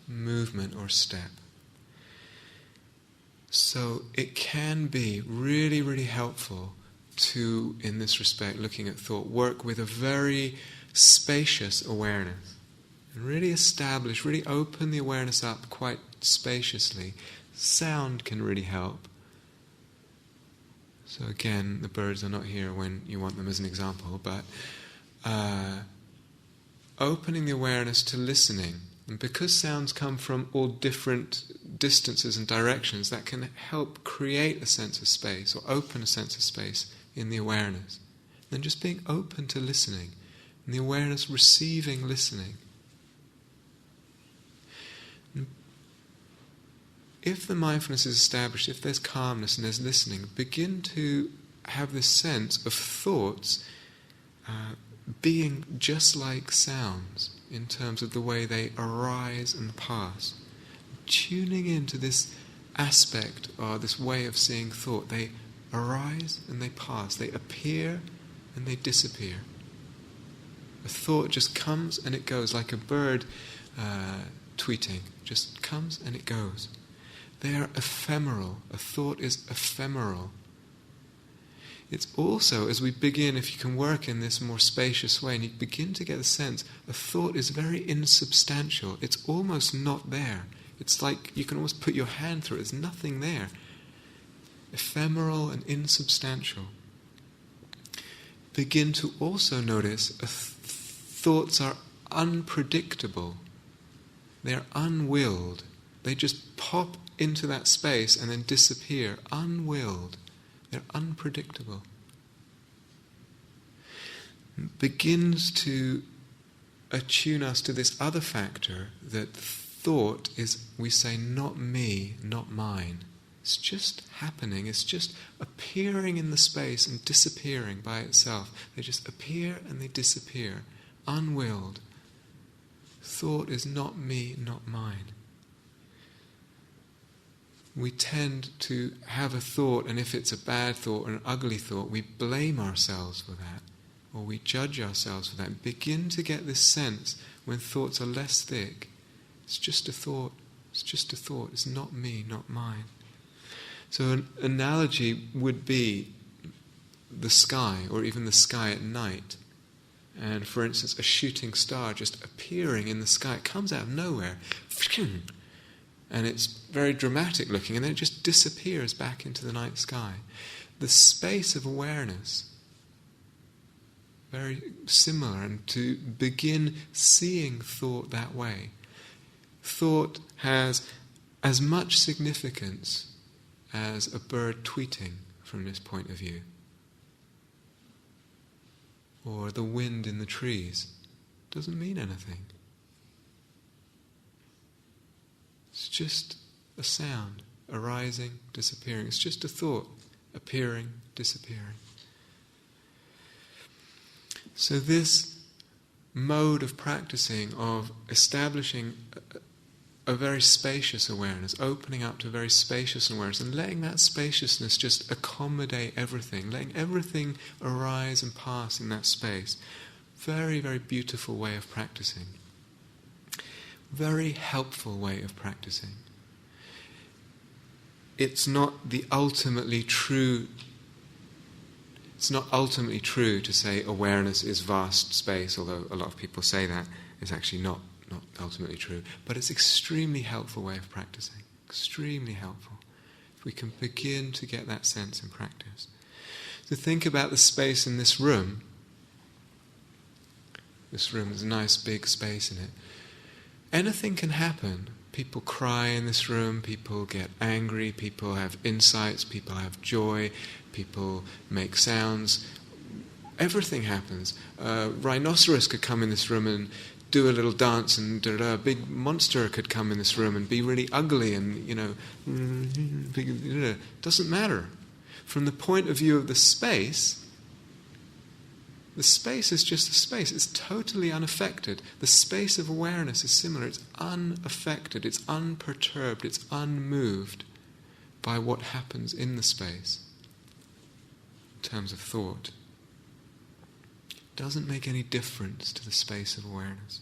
movement or step. So it can be really, really helpful to, in this respect, looking at thought, work with a very spacious awareness. And really establish, really open the awareness up quite spaciously. Sound can really help. So again, the birds are not here when you want them as an example, but opening the awareness to listening. And because sounds come from all different distances and directions, that can help create a sense of space or open a sense of space in the awareness. Then just being open to listening, and the awareness receiving listening. If the mindfulness is established, if there's calmness and there's listening, begin to have this sense of thoughts being just like sounds in terms of the way they arise and pass. Tuning into this aspect or this way of seeing thought. They arise and they pass. They appear and they disappear. A thought just comes and it goes, like a bird tweeting. Just comes and it goes. They are ephemeral. A thought is ephemeral. It's also, as we begin, if you can work in this more spacious way, and you begin to get a sense, a thought is very insubstantial. It's almost not there. It's like you can almost put your hand through it. There's nothing there. Ephemeral and insubstantial. Begin to also notice thoughts are unpredictable. They're unwilled. They just pop into that space and then disappear, unwilled. They're unpredictable. Begins to attune us to this other factor that thought is, we say, not me, not mine. It's just happening. It's just appearing in the space and disappearing by itself. They just appear and they disappear, unwilled. Thought is not me, not mine. We tend to have a thought, and if it's a bad thought or an ugly thought, we blame ourselves for that, or we judge ourselves for that. Begin to get this sense when thoughts are less thick. It's just a thought. It's just a thought. It's not me, not mine. So an analogy would be the sky, or even the sky at night. And for instance, a shooting star just appearing in the sky. It comes out of nowhere. And it's very dramatic looking, and then it just disappears back into the night sky. The space of awareness, very similar, and to begin seeing thought that way. Thought has as much significance as a bird tweeting from this point of view, or the wind in the trees. Doesn't mean anything. It's just a sound, arising, disappearing. It's just a thought, appearing, disappearing. So this mode of practicing, of establishing a very spacious awareness, opening up to a very spacious awareness, and letting that spaciousness just accommodate everything, letting everything arise and pass in that space. Very, very beautiful way of practicing. Very helpful way of practicing. It's not ultimately true to say awareness is vast space, although a lot of people say that. It's actually not ultimately true. But it's extremely helpful way of practicing. Extremely helpful. If we can begin to get that sense in practice. So think about the space in this room. This room has a nice big space in it. Anything can happen. People cry in this room, people get angry, people have insights, people have joy, people make sounds. Everything happens. A rhinoceros could come in this room and do a little dance, and a big monster could come in this room and be really ugly, and doesn't matter. From the point of view of the space is just a space. It's totally unaffected. The space of awareness is similar. It's unaffected, it's unperturbed, it's unmoved by what happens in the space in terms of thought. It doesn't make any difference to the space of awareness.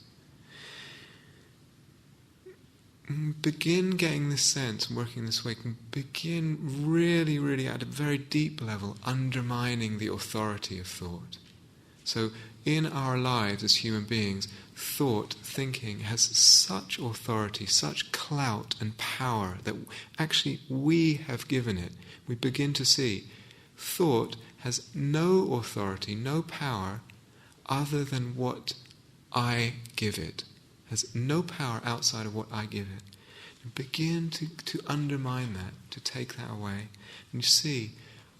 Begin getting this sense and working this way. Begin really, really at a very deep level undermining the authority of thought. So in our lives as human beings, thinking has such authority, such clout and power that actually we have given it. We begin to see thought has no authority, no power other than what I give it. Has no power outside of what I give it. And begin to undermine that, to take that away. And you see,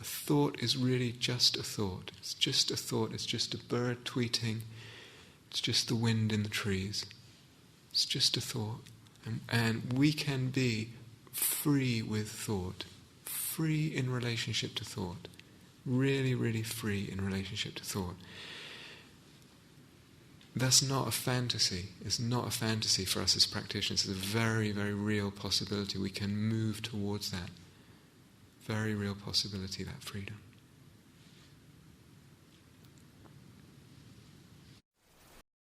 a thought is really just a thought. It's just a thought. It's just a bird tweeting. It's just the wind in the trees. It's just a thought. And we can be free with thought. Free in relationship to thought. Really, really free in relationship to thought. That's not a fantasy. It's not a fantasy for us as practitioners. It's a very, very real possibility. We can move towards that. Very real possibility, that freedom.